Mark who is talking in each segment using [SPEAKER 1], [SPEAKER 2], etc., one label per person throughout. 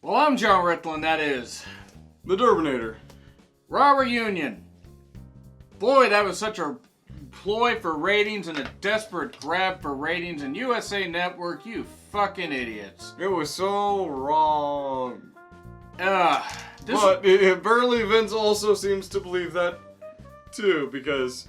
[SPEAKER 1] Well, I'm John Ritlin, that is
[SPEAKER 2] The Durbinator.
[SPEAKER 1] Raw Reunion. Boy, that was such a ploy for ratings and a desperate grab for ratings, and USA Network, you fucking idiots.
[SPEAKER 2] It was so wrong.
[SPEAKER 1] But
[SPEAKER 2] apparently Vince also seems to believe that too, because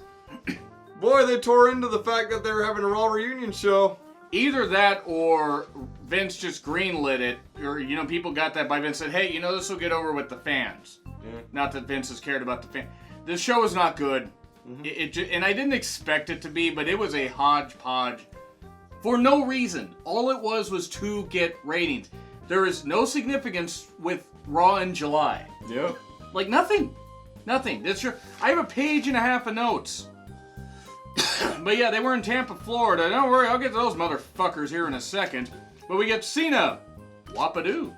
[SPEAKER 2] boy, they tore into the fact that they were having a Raw Reunion show.
[SPEAKER 1] Either that or Vince just greenlit it, or, people got that by Vince said, hey, this will get over with the fans.
[SPEAKER 2] Yeah.
[SPEAKER 1] Not that Vince has cared about the fans. This show is not good. Mm-hmm. And I didn't expect it to be, but it was a hodgepodge for no reason. All it was to get ratings. There is no significance with Raw in July.
[SPEAKER 2] Yep.
[SPEAKER 1] Like nothing. Nothing. I have a page and a half of notes. But yeah, they were in Tampa, Florida. Don't worry, I'll get to those motherfuckers here in a second. But we get Cena. Wapadoo.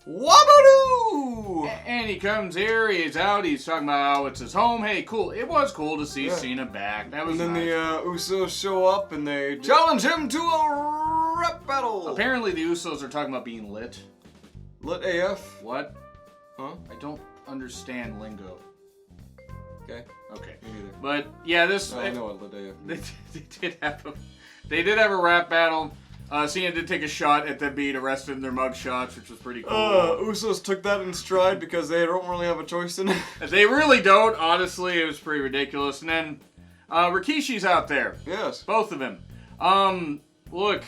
[SPEAKER 2] Wapadoo!
[SPEAKER 1] And he comes here, he's out, he's talking about how it's his home. Hey, cool. It was cool to see Cena back. That was
[SPEAKER 2] And then
[SPEAKER 1] nice.
[SPEAKER 2] the Usos show up and they challenge him to a rap battle.
[SPEAKER 1] Apparently the Usos are talking about being lit.
[SPEAKER 2] Lit AF?
[SPEAKER 1] What?
[SPEAKER 2] Huh?
[SPEAKER 1] I don't understand lingo.
[SPEAKER 2] Okay.
[SPEAKER 1] Okay.
[SPEAKER 2] Me neither.
[SPEAKER 1] But yeah, this...
[SPEAKER 2] I know what lit AF means.
[SPEAKER 1] They did have a rap battle. Cena did take a shot at them being arrested in their mug shots, which was pretty cool.
[SPEAKER 2] Usos took that in stride because they don't really have a choice in it.
[SPEAKER 1] They really don't, honestly. It was pretty ridiculous. And then Rikishi's out there.
[SPEAKER 2] Yes.
[SPEAKER 1] Both of them. Look,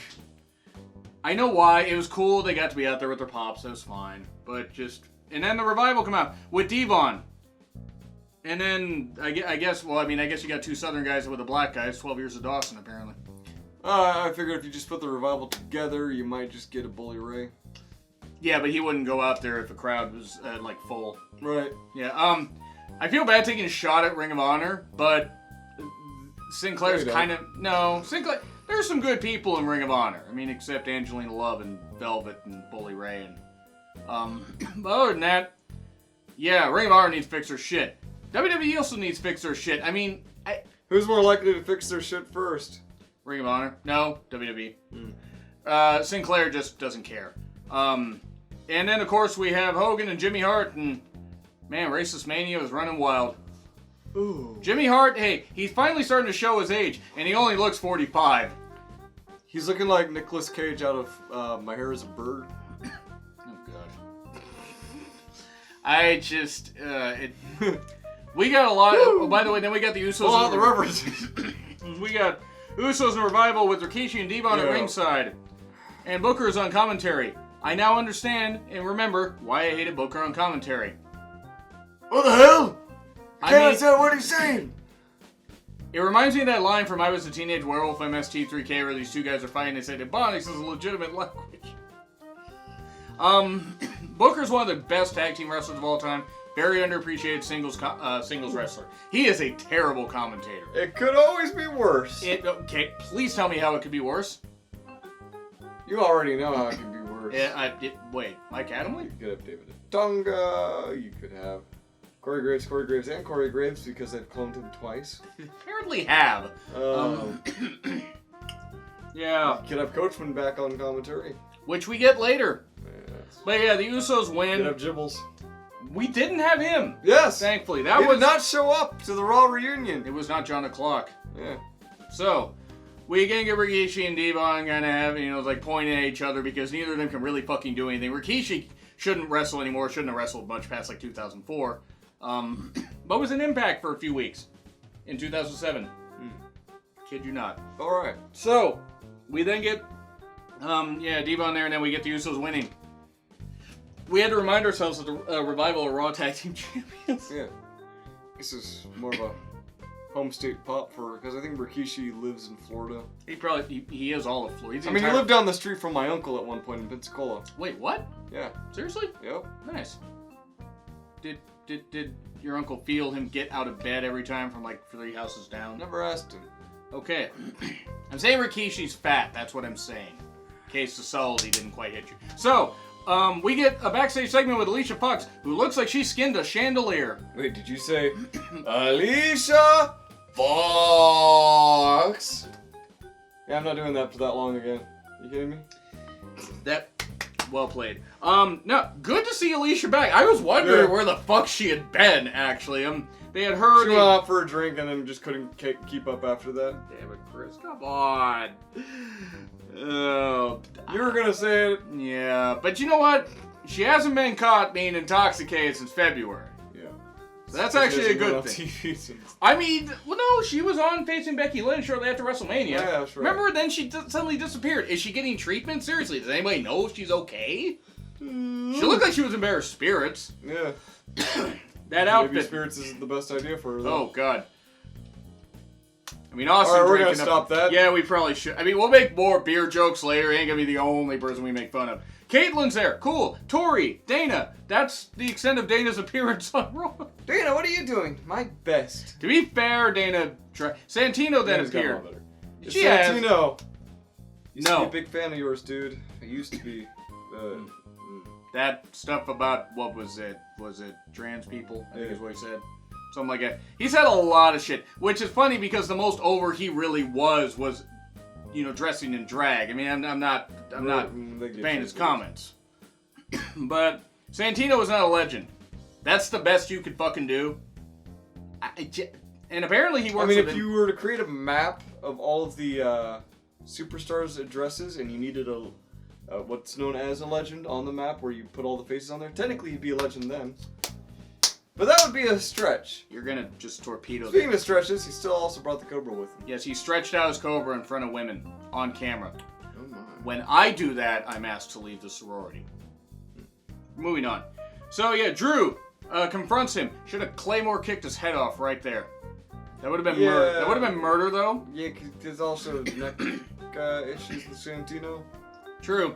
[SPEAKER 1] I know why. It was cool. They got to be out there with their pops. That was fine. But just... And then the Revival come out with Devon. And then, I guess you got two Southern guys with a black guy. It's 12 Years of Dawson, apparently.
[SPEAKER 2] I figured if you just put the Revival together, you might just get a Bully Ray.
[SPEAKER 1] Yeah, but he wouldn't go out there if the crowd was, full.
[SPEAKER 2] Right.
[SPEAKER 1] Yeah, I feel bad taking a shot at Ring of Honor, but Sinclair's kind of... No, Sinclair... There's some good people in Ring of Honor. I mean, except Angelina Love and Velvet and Bully Ray. And, but other than that, yeah, Ring of Honor needs to fix their shit. WWE also needs to fix their shit. I mean...
[SPEAKER 2] Who's more likely to fix their shit first?
[SPEAKER 1] Ring of Honor? No, WWE. Sinclair just doesn't care. And then, of course, we have Hogan and Jimmy Hart, and man, Racist Mania is running wild.
[SPEAKER 2] Ooh.
[SPEAKER 1] Jimmy Hart, hey, he's finally starting to show his age, and he only looks 45.
[SPEAKER 2] He's looking like Nicolas Cage out of My Hair is a Bird.
[SPEAKER 1] Oh, God. I just, we got a lot of, by the way, then we got the Usos.
[SPEAKER 2] Pull out the references.
[SPEAKER 1] We got Usos and Revival with Rikishi and Devon at ringside. And Booker is on commentary. I now understand and remember why I hated Booker on commentary.
[SPEAKER 2] What the hell? Can't understand what he's saying.
[SPEAKER 1] It reminds me of that line from I Was a Teenage Werewolf MST3K where these two guys are fighting. They say, Ebonics is a legitimate language. Booker's one of the best tag team wrestlers of all time. Very underappreciated singles wrestler. He is a terrible commentator.
[SPEAKER 2] It could always be worse.
[SPEAKER 1] Okay, please tell me how it could be worse.
[SPEAKER 2] You already know how it can be worse.
[SPEAKER 1] Yeah, wait, Mike Adamle?
[SPEAKER 2] You could have David Tonga. You could have Corey Graves, and Corey Graves because they've cloned him twice.
[SPEAKER 1] They apparently have. Yeah.
[SPEAKER 2] You could have Coachman back on commentary.
[SPEAKER 1] Which we get later.
[SPEAKER 2] Yes.
[SPEAKER 1] But yeah, the Usos win.
[SPEAKER 2] You could have Gibbles.
[SPEAKER 1] We didn't have him.
[SPEAKER 2] Yes.
[SPEAKER 1] Thankfully.
[SPEAKER 2] He did not show up to the Raw reunion.
[SPEAKER 1] It was not John O'Clock.
[SPEAKER 2] Yeah.
[SPEAKER 1] So, we again get Rikishi and Devon kind of having, pointing at each other because neither of them can really fucking do anything. Rikishi shouldn't wrestle anymore, shouldn't have wrestled much past 2004. But was in Impact for a few weeks in 2007. Kid you not.
[SPEAKER 2] Alright.
[SPEAKER 1] So, we then get, Devon there, and then we get the Usos winning. We had to remind ourselves that the Revival are Raw Tag Team Champions.
[SPEAKER 2] Yeah. This is more of a home state pop because I think Rikishi lives in Florida.
[SPEAKER 1] He is all of Florida.
[SPEAKER 2] He lived down the street from my uncle at one point in Pensacola.
[SPEAKER 1] Wait, what?
[SPEAKER 2] Yeah.
[SPEAKER 1] Seriously?
[SPEAKER 2] Yep.
[SPEAKER 1] Nice. Did your uncle feel him get out of bed every time from 3 houses down?
[SPEAKER 2] Never asked him.
[SPEAKER 1] Okay. I'm saying Rikishi's fat, that's what I'm saying. In case the subtlety didn't quite hit you. So, we get a backstage segment with Alicia Fox, who looks like she skinned a chandelier.
[SPEAKER 2] Wait, did you say Alicia Fox? Yeah, I'm not doing that for that long again. You kidding me?
[SPEAKER 1] Well played. No, good to see Alicia back. I was wondering where the fuck she had been, actually. They had heard...
[SPEAKER 2] She went out for a drink and then just couldn't keep up after that.
[SPEAKER 1] Damn it, Chris, come on. Oh,
[SPEAKER 2] you were gonna say it.
[SPEAKER 1] Yeah, but you know what? She hasn't been caught being intoxicated since February.
[SPEAKER 2] Yeah.
[SPEAKER 1] So that's actually a good thing. I mean, well, no, she was on facing Becky Lynch shortly after WrestleMania.
[SPEAKER 2] Yeah, that's right.
[SPEAKER 1] Remember, then she suddenly disappeared. Is she getting treatment? Seriously, does anybody know if she's okay? She looked like she was in bare spirits.
[SPEAKER 2] Yeah.
[SPEAKER 1] That outfit.
[SPEAKER 2] Maybe spirits isn't the best idea for her, though.
[SPEAKER 1] Oh, God. I mean, Austin
[SPEAKER 2] Alright, we're
[SPEAKER 1] drinking
[SPEAKER 2] gonna stop that.
[SPEAKER 1] Yeah, we probably should. I mean, we'll make more beer jokes later. He ain't gonna be the only person we make fun of. Caitlin's there. Cool. Tori. Dana. That's the extent of Dana's appearance on Raw.
[SPEAKER 2] Dana, what are you doing? My best.
[SPEAKER 1] To be fair, Dana... Santino then appeared. She
[SPEAKER 2] Santino. Used to
[SPEAKER 1] No.
[SPEAKER 2] be a big fan of yours, dude. I used to be.
[SPEAKER 1] That stuff about, what was it? Was it trans people? I think is what he said. Something like that. He said a lot of shit, which is funny because the most over he really was, you know, dressing in drag. I mean, I'm not paying his comments. But Santino is not a legend. That's the best you could fucking do. And apparently he works with
[SPEAKER 2] if you were to create a map of all of the superstars' addresses and you needed a what's known as a legend on the map where you put all the faces on there, technically you'd be a legend then. But that would be a stretch.
[SPEAKER 1] You're gonna just torpedo
[SPEAKER 2] Speaking
[SPEAKER 1] that.
[SPEAKER 2] of stretches, he still also brought the Cobra with him.
[SPEAKER 1] Yes, he stretched out his Cobra in front of women on camera.
[SPEAKER 2] Oh my.
[SPEAKER 1] When I do that, I'm asked to leave the sorority. Moving on. So yeah, Drew confronts him. Should have Claymore kicked his head off right there. That would have been murder. That would have been murder, though.
[SPEAKER 2] Yeah, 'cause there's also neck issues with Santino.
[SPEAKER 1] True.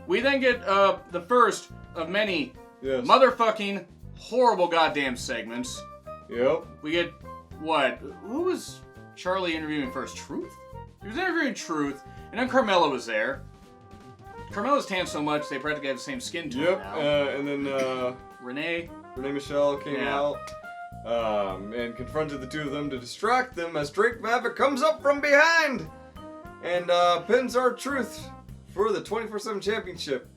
[SPEAKER 1] We then get the first of many motherfucking horrible goddamn segments.
[SPEAKER 2] Yep.
[SPEAKER 1] We get what? Who was Charlie interviewing first? Truth? He was interviewing Truth, and then Carmella was there. Carmella's tan so much they practically have the same skin tone now.
[SPEAKER 2] And then
[SPEAKER 1] Renee
[SPEAKER 2] Michelle came out and confronted the two of them to distract them as Drake Maverick comes up from behind and pins R-Truth for the 24/7 championship.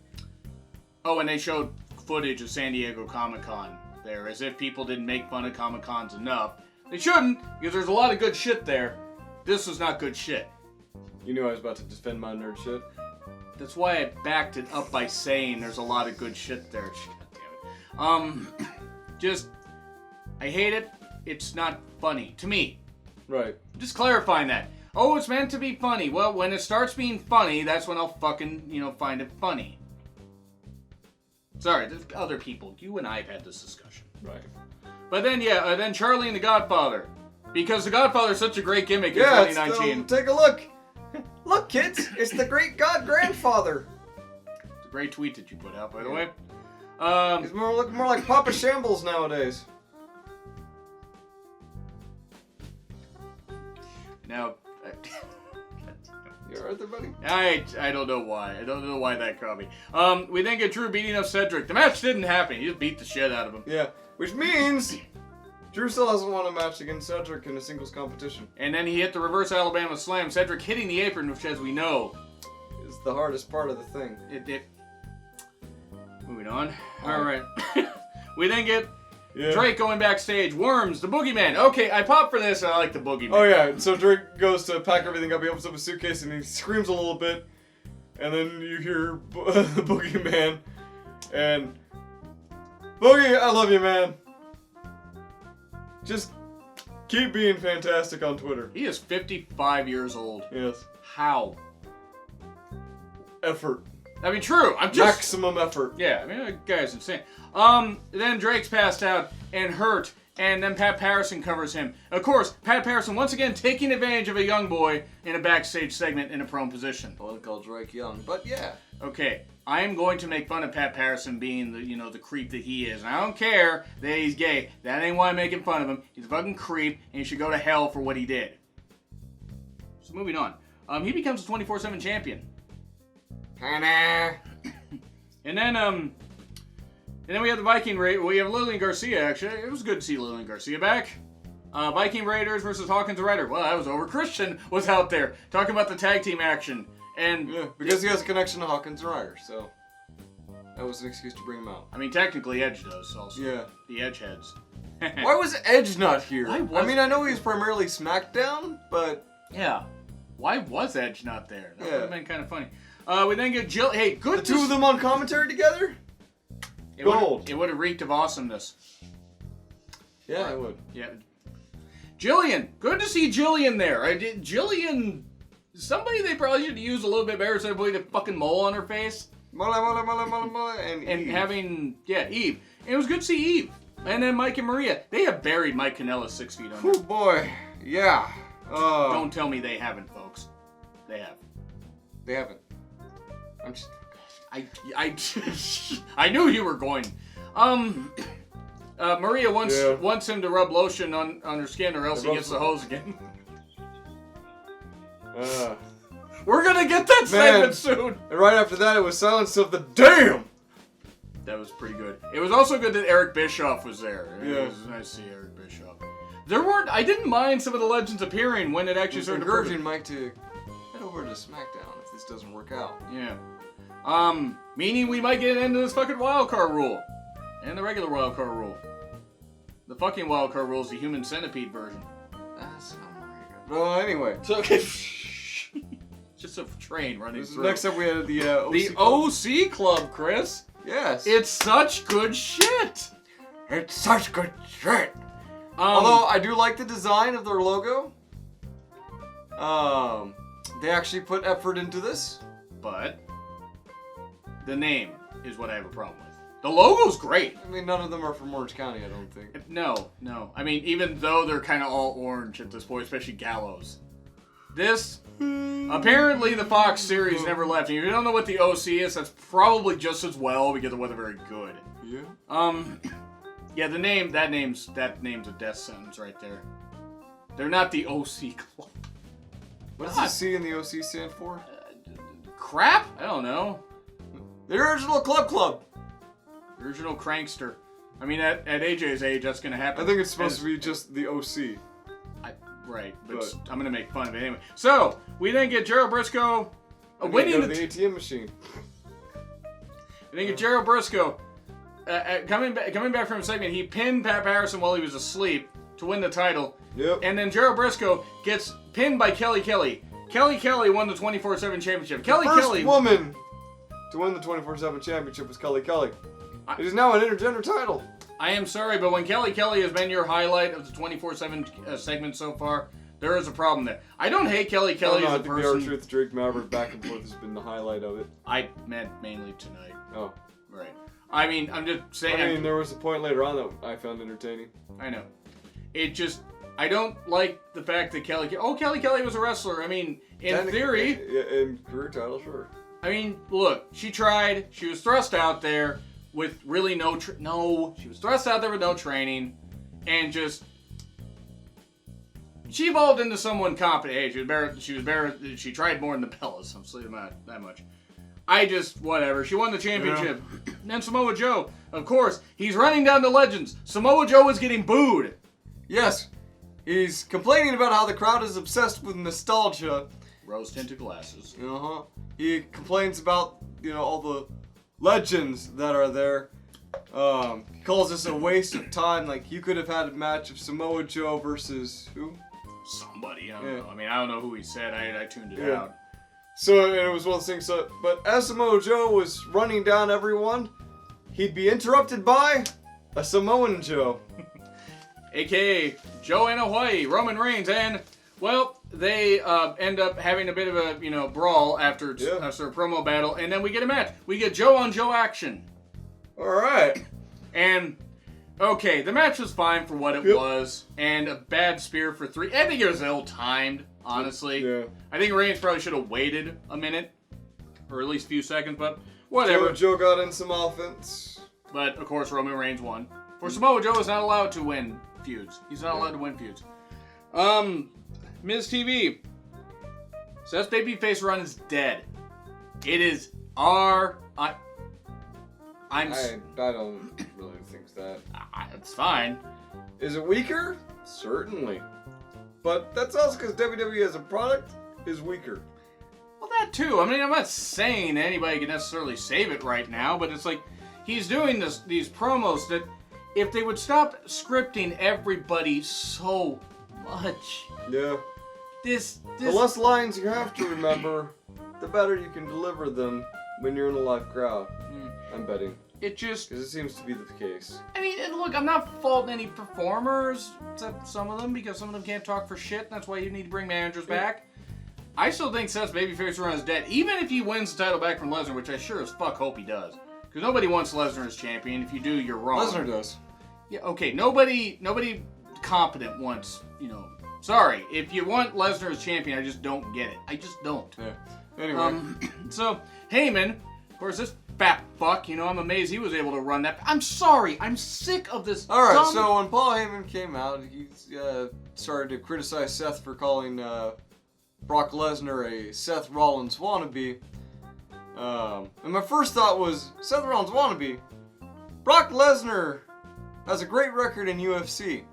[SPEAKER 1] Oh, and they showed footage of San Diego Comic-Con there, as if people didn't make fun of Comic-Cons enough. They shouldn't, because there's a lot of good shit there. This was not good shit.
[SPEAKER 2] You knew I was about to defend my nerd shit.
[SPEAKER 1] That's why I backed it up by saying there's a lot of good shit there. God damn it. I hate it. It's not funny. To me.
[SPEAKER 2] Right.
[SPEAKER 1] Just clarifying that. Oh, it's meant to be funny. Well, when it starts being funny, that's when I'll fucking, find it funny. Sorry, there's other people. You and I have had this discussion.
[SPEAKER 2] Right.
[SPEAKER 1] But then, then Charlie and the Godfather. Because the Godfather is such a great gimmick in 2019.
[SPEAKER 2] Take a look. Look, kids, it's the great God-Grandfather.
[SPEAKER 1] It's a great tweet that you put out, by the way.
[SPEAKER 2] He's looking more like Papa Shambles nowadays.
[SPEAKER 1] Now...
[SPEAKER 2] You alright there, buddy?
[SPEAKER 1] I don't know why. I don't know why that caught me. We then get Drew beating up Cedric. The match didn't happen. He just beat the shit out of him.
[SPEAKER 2] Yeah, which means Drew still hasn't won a match against Cedric in a singles competition.
[SPEAKER 1] And then he hit the reverse Alabama Slam. Cedric hitting the apron, which, as we know,
[SPEAKER 2] is the hardest part of the thing.
[SPEAKER 1] Moving on. All right. We then get Drake going backstage. Worms, the boogeyman. Okay, I popped for this, and I like the boogeyman.
[SPEAKER 2] Oh, yeah. So Drake goes to pack everything up. He opens up his suitcase, and he screams a little bit. And then you hear the boogeyman. And... Boogie, I love you, man. Just keep being fantastic on Twitter.
[SPEAKER 1] He is 55 years old.
[SPEAKER 2] Yes.
[SPEAKER 1] How?
[SPEAKER 2] Effort.
[SPEAKER 1] I mean, true. I'm just...
[SPEAKER 2] Maximum effort.
[SPEAKER 1] Yeah, I mean, that guy's insane. Then Drake's passed out and hurt, and then Pat Patterson covers him. Of course, Pat Patterson once again taking advantage of a young boy in a backstage segment in a prone position.
[SPEAKER 2] I wouldn't call Drake young, but yeah.
[SPEAKER 1] Okay, I am going to make fun of Pat Patterson being the, the creep that he is. And I don't care that he's gay. That ain't why I'm making fun of him. He's a fucking creep, and he should go to hell for what he did. So moving on. He becomes a 24/7 champion. And then we have the Viking Raiders. We have Lillian Garcia, actually. It was good to see Lillian Garcia back. Viking Raiders versus Hawkins and Ryder. Well, that was over. Christian was out there talking about the tag team action. And
[SPEAKER 2] yeah, because he has a connection to Hawkins and Ryder, so. That was an excuse to bring him out.
[SPEAKER 1] I mean, technically Edge does also.
[SPEAKER 2] Yeah.
[SPEAKER 1] The Edge heads.
[SPEAKER 2] Why was Edge not here?
[SPEAKER 1] Why was-
[SPEAKER 2] I mean, I know he was primarily SmackDown, but...
[SPEAKER 1] Yeah. Why was Edge not there? That would have been kind of funny. We then get Jill. Hey, good.
[SPEAKER 2] The two of them on commentary together? Gold.
[SPEAKER 1] It would have reeked of awesomeness.
[SPEAKER 2] Yeah, it would.
[SPEAKER 1] Yeah. Jillian. Good to see Jillian there. Jillian. Somebody they probably should use a little bit better instead of putting a fucking mole on her face. And having, Eve. And it was good to see Eve. And then Mike and Maria. They have buried Mike Kanellis 6 feet under.
[SPEAKER 2] Oh boy. Yeah.
[SPEAKER 1] Don't tell me they haven't, folks. They have.
[SPEAKER 2] They haven't. I'm just...
[SPEAKER 1] I knew you were going. Maria wants him to rub lotion on her skin or else he gets the hose again. We're gonna get that segment soon.
[SPEAKER 2] And right after that, it was Silence of the Damn.
[SPEAKER 1] That was pretty good. It was also good that Eric Bischoff was there.
[SPEAKER 2] Yeah.
[SPEAKER 1] It was nice to see Eric Bischoff. I didn't mind some of the legends appearing when it actually started
[SPEAKER 2] encouraging Mike to head over to SmackDown if this doesn't work out.
[SPEAKER 1] Yeah. Meaning we might get into this fucking wildcard rule. And the regular wildcard rule. The fucking wildcard rule is the human centipede version.
[SPEAKER 2] That's not very good. Well, anyway.
[SPEAKER 1] So, okay. Just a train running through.
[SPEAKER 2] Next up we had the OC
[SPEAKER 1] the
[SPEAKER 2] Club.
[SPEAKER 1] OC Club, Chris.
[SPEAKER 2] Yes.
[SPEAKER 1] It's such good shit.
[SPEAKER 2] It's such good shit. Although I do like the design of their logo. They actually put effort into this.
[SPEAKER 1] But the name is what I have a problem with. The logo's great.
[SPEAKER 2] I mean, none of them are from Orange County, I don't think.
[SPEAKER 1] No. I mean, even though they're kind of all orange at this point, especially Gallows. This, apparently the Fox series never left. And if you don't know what the OC is, that's probably just as well because it wasn't very good.
[SPEAKER 2] Yeah.
[SPEAKER 1] Yeah, that name's a death sentence right there. They're not the OC Club.
[SPEAKER 2] What does the C in the OC stand for?
[SPEAKER 1] Crap? I don't know.
[SPEAKER 2] The original Club.
[SPEAKER 1] Original Crankster. I mean, at AJ's age, that's going to happen.
[SPEAKER 2] I think it's supposed to be just the OC.
[SPEAKER 1] Right, but I'm going to make fun of it anyway. So, we then get Gerald Briscoe winning
[SPEAKER 2] the ATM machine.
[SPEAKER 1] We then get Gerald Briscoe coming back from a segment. He pinned Pat Patterson while he was asleep to win the title.
[SPEAKER 2] Yep.
[SPEAKER 1] And then Gerald Briscoe gets pinned by Kelly Kelly. Kelly Kelly won the 24/7 championship.
[SPEAKER 2] The first woman to win the 24/7 championship was Kelly Kelly. It is now an intergender title.
[SPEAKER 1] I am sorry, but when Kelly Kelly has been your highlight of the 24/7 segment so far, there is a problem there. I don't hate Kelly Kelly as a person.
[SPEAKER 2] I think the R-Truth Drake Maverick back and forth has been the highlight of it.
[SPEAKER 1] I meant mainly tonight.
[SPEAKER 2] Oh.
[SPEAKER 1] Right. I mean, I'm just saying.
[SPEAKER 2] I mean, there was a point later on that I found entertaining.
[SPEAKER 1] I know. It just... I don't like the fact that Kelly Kelly was a wrestler. I mean, in theory...
[SPEAKER 2] In career title, sure.
[SPEAKER 1] I mean, look, she tried. She was thrust out there with really she was thrust out there with no training, and just she evolved into someone competent. Hey, she was better. She tried more than the Bellas. I'm saying that much. Whatever. She won the championship. Yeah. Then Samoa Joe, of course, he's running down the legends. Samoa Joe is getting booed.
[SPEAKER 2] Yes, he's complaining about how the crowd is obsessed with nostalgia.
[SPEAKER 1] Rose-tinted glasses.
[SPEAKER 2] He complains about all the legends that are there. He calls this a waste of time. Like, you could have had a match of Samoa Joe versus who?
[SPEAKER 1] Somebody. I don't know. I mean, I don't know who he said. I tuned it out.
[SPEAKER 2] So it was one of those things. But as Samoa Joe was running down everyone, he'd be interrupted by a Samoan Joe.
[SPEAKER 1] AKA Joanna Hawaii, Roman Reigns, and, well, they end up having a bit of a, brawl after a promo battle, and then we get a match. We get Joe on Joe action.
[SPEAKER 2] Alright.
[SPEAKER 1] And, okay, the match was fine for what it was, and a bad spear for 3. I think it was ill-timed, honestly.
[SPEAKER 2] Yeah.
[SPEAKER 1] I think Reigns probably should have waited a minute, or at least a few seconds, but whatever.
[SPEAKER 2] Joe got in some offense.
[SPEAKER 1] But, of course, Roman Reigns won. For Samoa Joe is not allowed to win feuds. He's not allowed to win feuds. Miz TV. Seth's babyface run is dead. It is I
[SPEAKER 2] don't really think that.
[SPEAKER 1] It's fine.
[SPEAKER 2] Is it weaker? Certainly. But that's also because WWE as a product is weaker.
[SPEAKER 1] Well, That too. I mean, I'm not saying anybody can necessarily save it right now, but it's like he's doing these promos that if they would stop scripting everybody so much.
[SPEAKER 2] Yeah.
[SPEAKER 1] This
[SPEAKER 2] The less lines you have to remember, the better you can deliver them when you're in a live crowd. I'm betting.
[SPEAKER 1] It just...
[SPEAKER 2] Because it seems to be the case.
[SPEAKER 1] I mean, and look, I'm not faulting any performers, except some of them, because some of them can't talk for shit, and that's why you need to bring managers back. I still think Seth's babyface run is dead, even if he wins the title back from Lesnar, which I sure as fuck hope he does. Because nobody wants Lesnar as champion. If you do, you're wrong.
[SPEAKER 2] Lesnar does.
[SPEAKER 1] Yeah, okay, nobody competent wants, sorry, if you want Lesnar as champion, I just don't get it. I just don't.
[SPEAKER 2] Yeah. Anyway.
[SPEAKER 1] So, Heyman, of course, this fat fuck, I'm amazed he was able to run that. I'm sorry, I'm sick of this.
[SPEAKER 2] Alright, so when Paul Heyman came out, he started to criticize Seth for calling Brock Lesnar a Seth Rollins wannabe. And my first thought was, Seth Rollins wannabe? Brock Lesnar has a great record in UFC.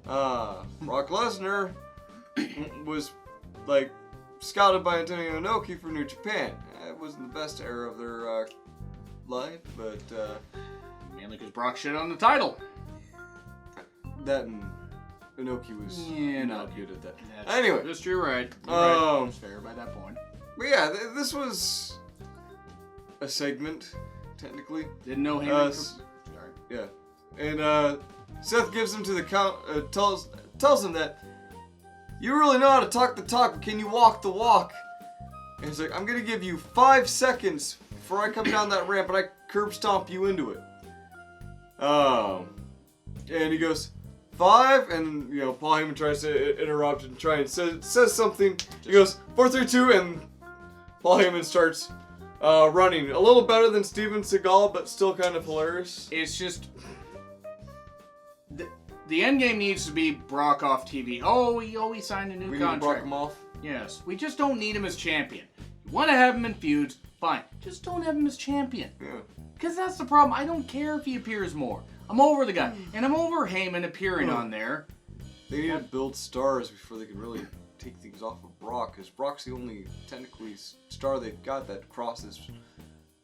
[SPEAKER 2] Brock Lesnar was, scouted by Antonio Inoki for New Japan. It wasn't the best era of their life, but...
[SPEAKER 1] mainly because Brock shit on the title.
[SPEAKER 2] That and Inoki was not good at that.
[SPEAKER 1] Anyway. Just you're right. It's fair by that point.
[SPEAKER 2] But yeah, this was a segment, technically.
[SPEAKER 1] Didn't know Heyman...
[SPEAKER 2] Sorry. Yeah. And Seth gives him to the count, tells him that you really know how to talk the talk, but can you walk the walk? And he's like, I'm gonna give you 5 seconds before I come down that ramp and I curb stomp you into it. And he goes, 5, and Paul Heyman tries to interrupt and try and says something. He goes, 4, 3, 2, and Paul Heyman starts running. A little better than Steven Seagal, but still kind of hilarious.
[SPEAKER 1] It's just... The end game needs to be Brock off TV. Oh, he signed a new contract.
[SPEAKER 2] We need to Brock him off?
[SPEAKER 1] Yes. We just don't need him as champion. You want to have him in feuds, fine. Just don't have him as champion.
[SPEAKER 2] Yeah.
[SPEAKER 1] Because that's the problem. I don't care if he appears more. I'm over the guy. And I'm over Heyman appearing on there.
[SPEAKER 2] They need to build stars before they can really take things off of Brock. Because Brock's the only, technically, star they've got that crosses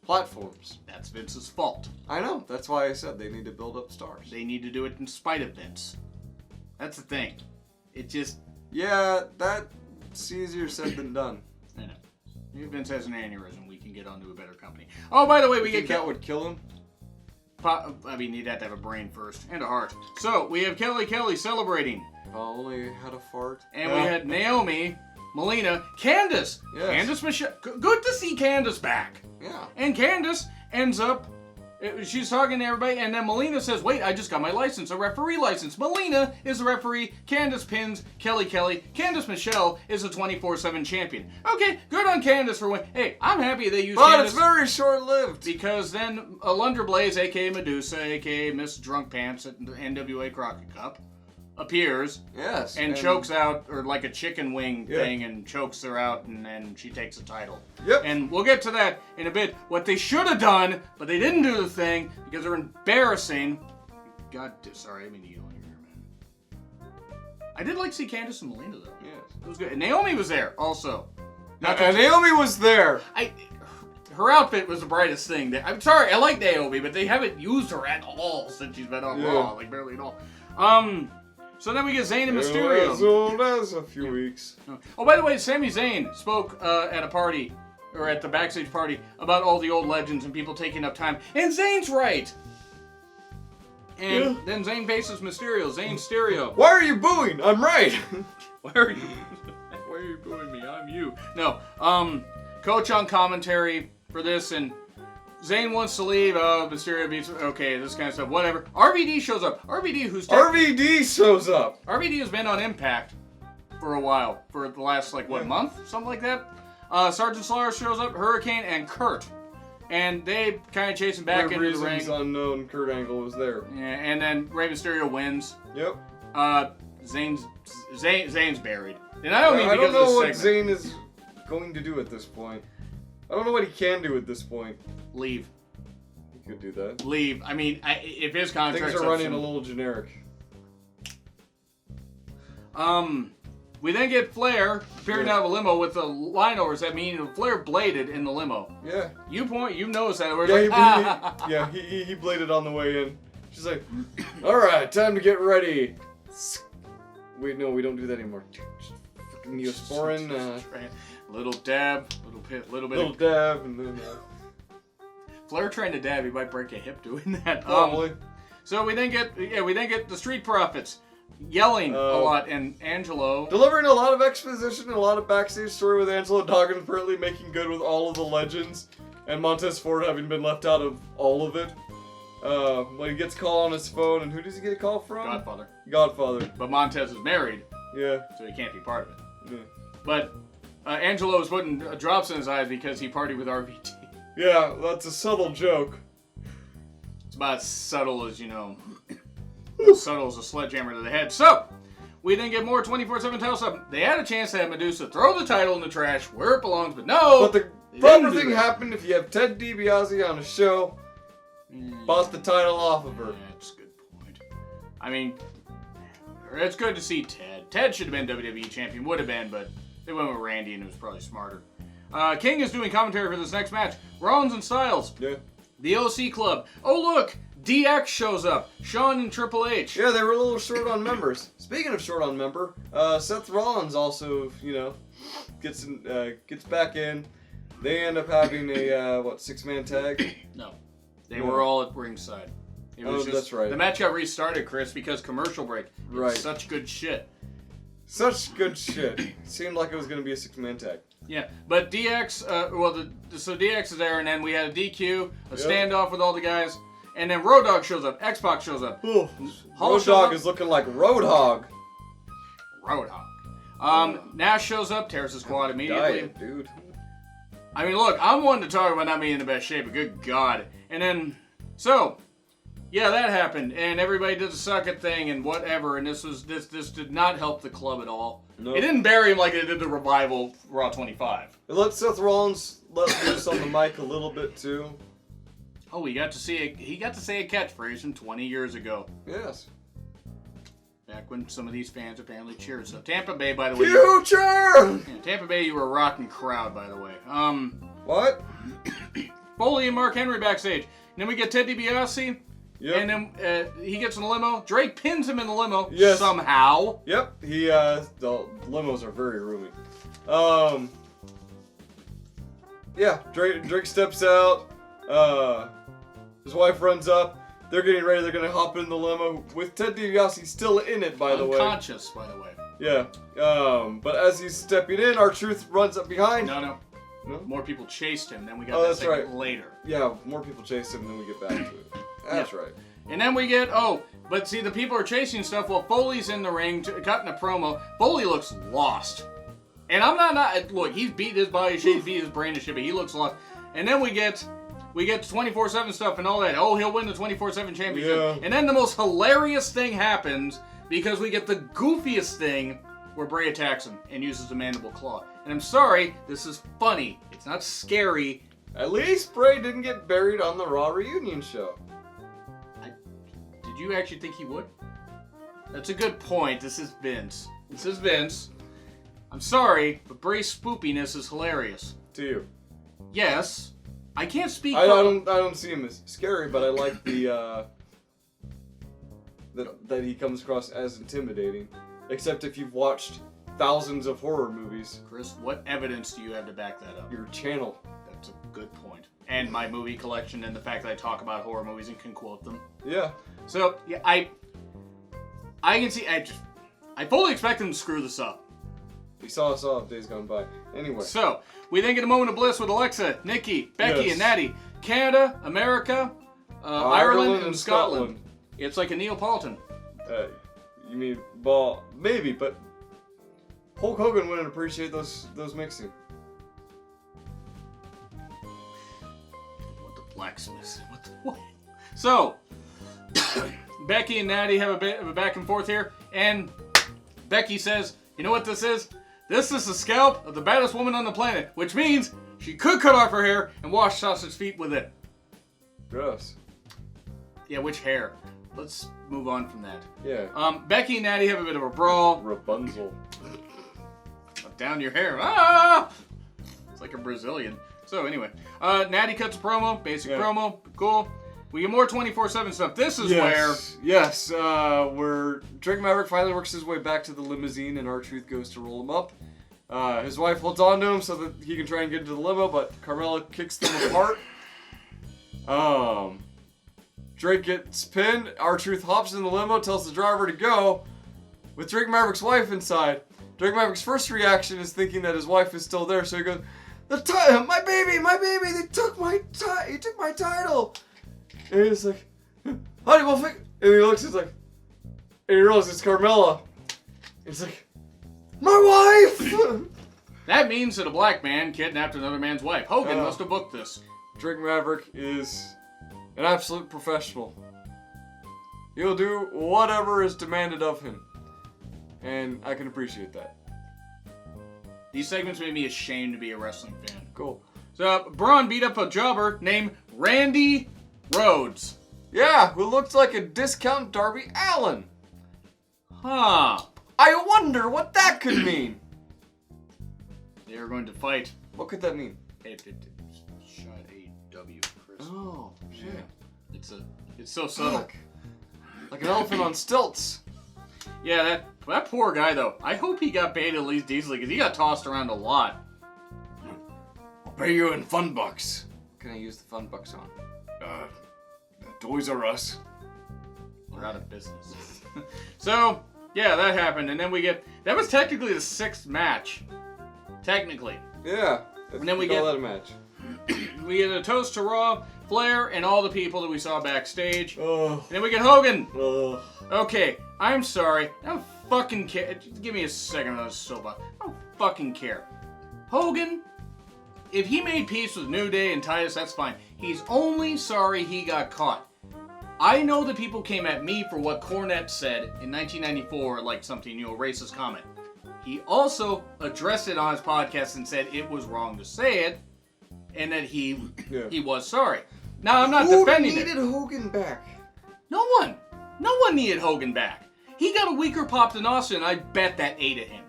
[SPEAKER 2] platforms.
[SPEAKER 1] That's Vince's fault.
[SPEAKER 2] I know. That's why I said they need to build up stars.
[SPEAKER 1] They need to do it in spite of Vince. That's the thing. It just...
[SPEAKER 2] Yeah, that's easier said than done.
[SPEAKER 1] I know. If Vince has an aneurysm, we can get onto a better company. Oh, by the way, we get...
[SPEAKER 2] that would kill him?
[SPEAKER 1] I mean, he'd have to have a brain first. And a heart. So, we have Kelly celebrating.
[SPEAKER 2] If I only had a fart.
[SPEAKER 1] And we had Naomi, Melina, Candice.
[SPEAKER 2] Yes.
[SPEAKER 1] Candice Michelle. Good to see Candice back.
[SPEAKER 2] Yeah.
[SPEAKER 1] And Candice ends up, she's talking to everybody, and then Melina says, wait, I just got my license, a referee license. Melina is the referee, Candice pins Kelly. Candice Michelle is a 24/7 champion. Okay, good on Candice for winning. Hey, I'm happy they used Candice.
[SPEAKER 2] But it's very short-lived.
[SPEAKER 1] Because then Alundra Blaze, a.k.a. Medusa, a.k.a. Miss Drunk Pants at the NWA Crockett Cup, appears.
[SPEAKER 2] Yes.
[SPEAKER 1] And chokes out, or like a chicken wing thing, and chokes her out, and then she takes the title.
[SPEAKER 2] Yep.
[SPEAKER 1] And we'll get to that in a bit. What they should have done, but they didn't do the thing, because they're embarrassing. Sorry, I mean to yell in your ear, man. I did like to see Candice and Melina, though.
[SPEAKER 2] Yes.
[SPEAKER 1] It was good. And Naomi was there, also.
[SPEAKER 2] And Naomi was there.
[SPEAKER 1] Her outfit was the brightest thing. I'm sorry, I like Naomi, but they haven't used her at all since she's been on Raw. Like, barely at all. So then we get Zayn and Mysterio.
[SPEAKER 2] As old as a few weeks.
[SPEAKER 1] Oh, by the way, Sami Zayn spoke at a party, or at the Backstage party, about all the old legends and people taking up time. And Zayn's right! And then Zayn faces Mysterio. Zayn Stereo.
[SPEAKER 2] Why are you booing? I'm right!
[SPEAKER 1] Why are you booing me? I'm you. No. Coach on commentary for this, and Zayn wants to leave. Mysterio beats. Okay, this kind of stuff. Whatever. RVD shows up. RVD
[SPEAKER 2] shows up.
[SPEAKER 1] RVD has been on Impact for a while. For the last, month? Something like that. Sergeant Slaughter shows up. Hurricane and Kurt. And they kind of chase him back into the ring.
[SPEAKER 2] Unknown, Kurt Angle was there.
[SPEAKER 1] Yeah, and then Rey Mysterio wins.
[SPEAKER 2] Yep.
[SPEAKER 1] Zayn's buried. And I don't mean because
[SPEAKER 2] of this
[SPEAKER 1] segment.
[SPEAKER 2] what Zayn is going to do at this point. I don't know what he can do at this point.
[SPEAKER 1] Leave.
[SPEAKER 2] He could do that.
[SPEAKER 1] Leave. I mean, if his contract's
[SPEAKER 2] things are running a little generic.
[SPEAKER 1] We then get Flair appearing out of a limo with the line overs that mean Flair bladed in the limo.
[SPEAKER 2] Yeah.
[SPEAKER 1] You noticed that. We're
[SPEAKER 2] He bladed on the way in. She's like, all right, time to get ready. Wait, no, we don't do that anymore. Neosporin.
[SPEAKER 1] Little dab, little bit.
[SPEAKER 2] Little dab, and then.
[SPEAKER 1] Flair trying to dab, he might break a hip doing that.
[SPEAKER 2] Probably.
[SPEAKER 1] So we then get the Street Profits yelling a lot, and Angelo
[SPEAKER 2] delivering a lot of exposition and a lot of backstage story with Angelo Dawkins apparently making good with all of the legends, and Montez Ford having been left out of all of it. When he gets a call on his phone, and who does he get a call from? Godfather.
[SPEAKER 1] But Montez is married.
[SPEAKER 2] Yeah.
[SPEAKER 1] So he can't be part of it.
[SPEAKER 2] Yeah.
[SPEAKER 1] But Angelo is putting drops in his eyes because he partied with RVD.
[SPEAKER 2] Yeah, that's a subtle joke.
[SPEAKER 1] It's about as subtle as, subtle as a sledgehammer to the head. So, we didn't get more 24/7 title stuff. They had a chance to have Medusa throw the title in the trash where it belongs, but no!
[SPEAKER 2] But the proper thing happened if you have Ted DiBiase on a show, boss the title off of her.
[SPEAKER 1] Yeah, that's a good point. I mean, it's good to see Ted. Ted should have been WWE champion, would have been, but they went with Randy and it was probably smarter. King is doing commentary for this next match. Rollins and Styles.
[SPEAKER 2] Yeah.
[SPEAKER 1] The OC Club. Oh, look! DX shows up. Shawn and Triple H.
[SPEAKER 2] Yeah, they were a little short on members. Speaking of short on member, Seth Rollins also, gets back in. They end up having a, 6-man tag?
[SPEAKER 1] No. They were all at ringside. It was
[SPEAKER 2] that's right.
[SPEAKER 1] The match got restarted, Chris, because commercial break.
[SPEAKER 2] Right.
[SPEAKER 1] Such good shit.
[SPEAKER 2] Such good shit. Seemed like it was going to be a 6-man tag.
[SPEAKER 1] Yeah, but DX, so DX is there, and then we had a DQ, a standoff with all the guys, and then Road Dogg shows up, X-Pac shows up.
[SPEAKER 2] Ooh, Road Dogg is looking like Roadhog.
[SPEAKER 1] Nash shows up, tears his quad immediately.
[SPEAKER 2] Diet, dude.
[SPEAKER 1] I mean, look, I'm one to talk about not being in the best shape, but good God. And then, yeah, that happened, and everybody did the suck it thing and whatever, and this did not help the club at all. Nope. It didn't bury him like it did the Revival Raw 25.
[SPEAKER 2] It let Seth Rollins let loose on the mic a little bit too.
[SPEAKER 1] Oh, he got to say a catchphrase from 20 years ago.
[SPEAKER 2] Yes.
[SPEAKER 1] Back when some of these fans apparently cheered. So Tampa Bay, by the way.
[SPEAKER 2] Future!
[SPEAKER 1] Yeah, Tampa Bay, you were a rocking crowd, by the way.
[SPEAKER 2] What?
[SPEAKER 1] Foley and Mark Henry backstage. And then we get Ted DiBiase. Yep. And then he gets in the limo. Drake pins him in the limo somehow.
[SPEAKER 2] Yep. The limos are very roomy. Yeah, Drake steps out. His wife runs up. They're getting ready. They're going to hop in the limo with Ted DiBiase still in it, by the way.
[SPEAKER 1] Unconscious, by the way.
[SPEAKER 2] Yeah. But as he's stepping in, R-Truth runs up behind.
[SPEAKER 1] No? More people chased him. Then we got that segment later.
[SPEAKER 2] Yeah, more people chased him, and then we get back to it. That's right.
[SPEAKER 1] And then we get, but see, the people are chasing stuff while Foley's in the ring, cutting a promo. Foley looks lost. And I'm not, look, he's beat his body shape, he's beat his brain to shit, but he looks lost. And then we get 24/7 stuff and all that. Oh, he'll win the 24/7 championship. Yeah. And then the most hilarious thing happens because we get the goofiest thing where Bray attacks him and uses the mandible claw. And I'm sorry, this is funny. It's not scary.
[SPEAKER 2] At least Bray didn't get buried on the Raw reunion show.
[SPEAKER 1] Did you actually think he would? That's a good point. This is Vince. I'm sorry, but Bray's spoopiness is hilarious.
[SPEAKER 2] To you?
[SPEAKER 1] Yes. I can't speak.
[SPEAKER 2] I don't see him as scary, but I like the that he comes across as intimidating. Except if you've watched thousands of horror movies.
[SPEAKER 1] Chris, what evidence do you have to back that up?
[SPEAKER 2] Your channel.
[SPEAKER 1] That's a good point. And my movie collection and the fact that I talk about horror movies and can quote them.
[SPEAKER 2] Yeah.
[SPEAKER 1] So, yeah, I can see, I fully expect him to screw this up.
[SPEAKER 2] We saw us all days gone by. Anyway.
[SPEAKER 1] So, we then get a moment of bliss with Alexa, Nikki, Becky, and Natty. Canada, America, Ireland, and Scotland. It's like a Neapolitan.
[SPEAKER 2] You mean, well, maybe, but Hulk Hogan wouldn't appreciate those mixing.
[SPEAKER 1] What the blacksmith? What? So, Becky and Natty have a bit of a back and forth here, and Becky says, you know what this is? This is the scalp of the baddest woman on the planet, which means she could cut off her hair and wash Sausage feet with it.
[SPEAKER 2] Gross.
[SPEAKER 1] Yeah, which hair? Let's move on from that.
[SPEAKER 2] Yeah.
[SPEAKER 1] Becky and Natty have a bit of a brawl.
[SPEAKER 2] Rapunzel.
[SPEAKER 1] down your hair. Ah! It's like a Brazilian. So anyway, Natty cuts a promo, basic promo, cool. We get more 24/7 stuff. This is
[SPEAKER 2] where Drake Maverick finally works his way back to the limousine, and R-Truth goes to roll him up. His wife holds on to him so that he can try and get into the limo, but Carmella kicks them apart. Drake gets pinned. R-Truth hops in the limo, tells the driver to go, with Drake Maverick's wife inside. Drake Maverick's first reaction is thinking that his wife is still there, so he goes, my baby, they took my he took my title. And he's like, honey, we'll fix. And he looks, he's like, and he realizes it's Carmella. He's like, my wife!
[SPEAKER 1] That means that a black man kidnapped another man's wife. Hogan must have booked this.
[SPEAKER 2] Drake Maverick is an absolute professional. He'll do whatever is demanded of him. And I can appreciate that.
[SPEAKER 1] These segments made me ashamed to be a wrestling fan.
[SPEAKER 2] Cool.
[SPEAKER 1] So, Braun beat up a jobber named Randy Rhodes.
[SPEAKER 2] Yeah, who looks like a discount Darby Allin.
[SPEAKER 1] Huh.
[SPEAKER 2] I wonder what that could mean.
[SPEAKER 1] They are going to fight.
[SPEAKER 2] What could that mean?
[SPEAKER 1] Shot a W, Chris.
[SPEAKER 2] Oh, shit.
[SPEAKER 1] It's so subtle.
[SPEAKER 2] Fuck. Like an elephant on stilts.
[SPEAKER 1] Yeah, that poor guy, though. I hope he got paid at least decently, because he got tossed around a lot.
[SPEAKER 2] I'll pay you in fun bucks. What can I use the fun bucks on? Toys R Us.
[SPEAKER 1] We're out of business. So, yeah, that happened, and then we get... That was technically the 6th match. Technically.
[SPEAKER 2] Yeah.
[SPEAKER 1] And then we get
[SPEAKER 2] that a match.
[SPEAKER 1] We get a toast to Raw, Flair, and all the people that we saw backstage.
[SPEAKER 2] Oh.
[SPEAKER 1] And then we get Hogan.
[SPEAKER 2] Oh.
[SPEAKER 1] Okay, I'm sorry. I don't fucking care. Just give me a second on this soapbox. I don't fucking care. Hogan, if he made peace with New Day and Titus, that's fine. He's only sorry he got caught. I know that people came at me for what Cornette said in 1994, like something, a racist comment. He also addressed it on his podcast and said it was wrong to say it, and that he was sorry. Now, I'm not defending it.
[SPEAKER 2] Who needed Hogan back?
[SPEAKER 1] No one. No one needed Hogan back. He got a weaker pop than Austin, and I bet that ate at him.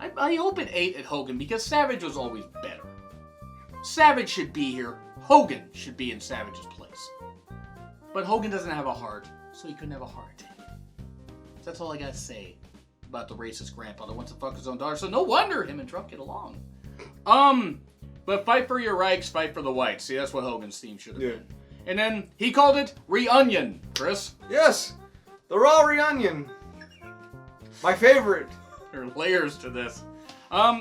[SPEAKER 1] I hope it ate at Hogan, because Savage was always better. Savage should be here. Hogan should be in Savage's place. But Hogan doesn't have a heart, so he couldn't have a heart attack. That's all I gotta say about the racist grandpa that wants to fuck his own daughter. So no wonder him and Trump get along. But fight for your rights, fight for the whites. See, that's what Hogan's theme should have been. And then he called it ReOnion, Chris.
[SPEAKER 2] Yes, the Raw ReOnion. My favorite.
[SPEAKER 1] There are layers to this.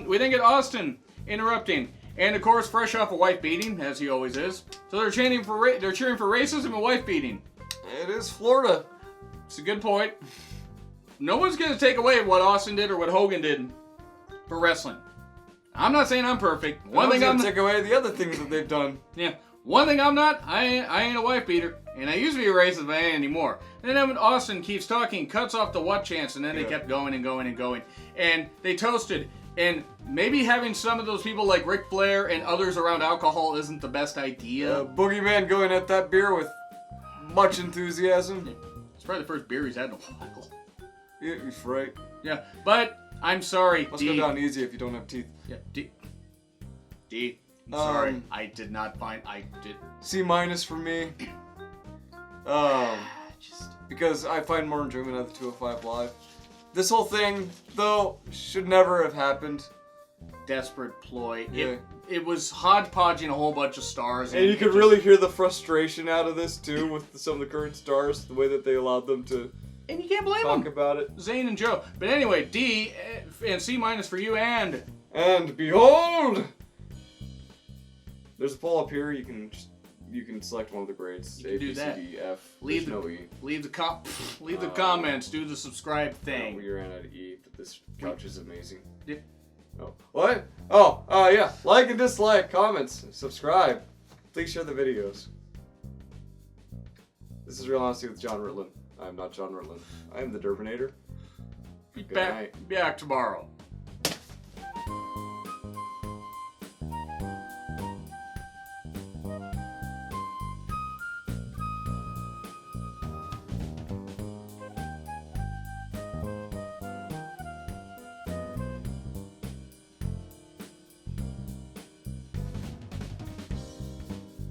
[SPEAKER 1] We then get Austin interrupting. And of course, fresh off a wife beating, as he always is. So they're cheering for racism and wife beating.
[SPEAKER 2] It is Florida.
[SPEAKER 1] It's a good point. No one's gonna take away what Austin did or what Hogan did for wrestling. I'm not saying I'm perfect. One thing I'm
[SPEAKER 2] take away the other things that they've done.
[SPEAKER 1] Yeah. One thing I'm not, I ain't a wife beater, and I used to be a racist, but I ain't anymore. And then when Austin keeps talking, cuts off the what chance, and then they kept going and going and going, and they toasted. And maybe having some of those people like Ric Flair and others around alcohol isn't the best idea.
[SPEAKER 2] Boogeyman going at that beer with much enthusiasm.
[SPEAKER 1] It's probably the first beer he's had in a while.
[SPEAKER 2] Yeah, he's right.
[SPEAKER 1] Yeah, but I'm sorry,
[SPEAKER 2] Must go down easy if you don't have teeth.
[SPEAKER 1] Yeah, D. I'm sorry, I did not find. I did.
[SPEAKER 2] C- for me. Because I find more enjoyment out of the 205 Live. This whole thing, though, should never have happened.
[SPEAKER 1] Desperate ploy.
[SPEAKER 2] Yeah.
[SPEAKER 1] It was hodgepodging a whole bunch of stars.
[SPEAKER 2] And you could really hear the frustration out of this, too, with some of the current stars, the way that they allowed them to
[SPEAKER 1] and you can't blame
[SPEAKER 2] talk
[SPEAKER 1] them.
[SPEAKER 2] about it.
[SPEAKER 1] Zane and Joe. But anyway, D and C- for you and...
[SPEAKER 2] And behold! There's a poll up here. You can select one of the grades.
[SPEAKER 1] You can do that.
[SPEAKER 2] C, D, F.
[SPEAKER 1] Leave the comments. Do the subscribe thing.
[SPEAKER 2] We ran out of E, but this couch is amazing.
[SPEAKER 1] Yeah.
[SPEAKER 2] Oh, what? Oh, yeah. Like and dislike, comments, subscribe. Please share the videos. This is Real Honesty with John Ritlin. I'm not John Ritlin. I am the Durbinator.
[SPEAKER 1] Be back tomorrow.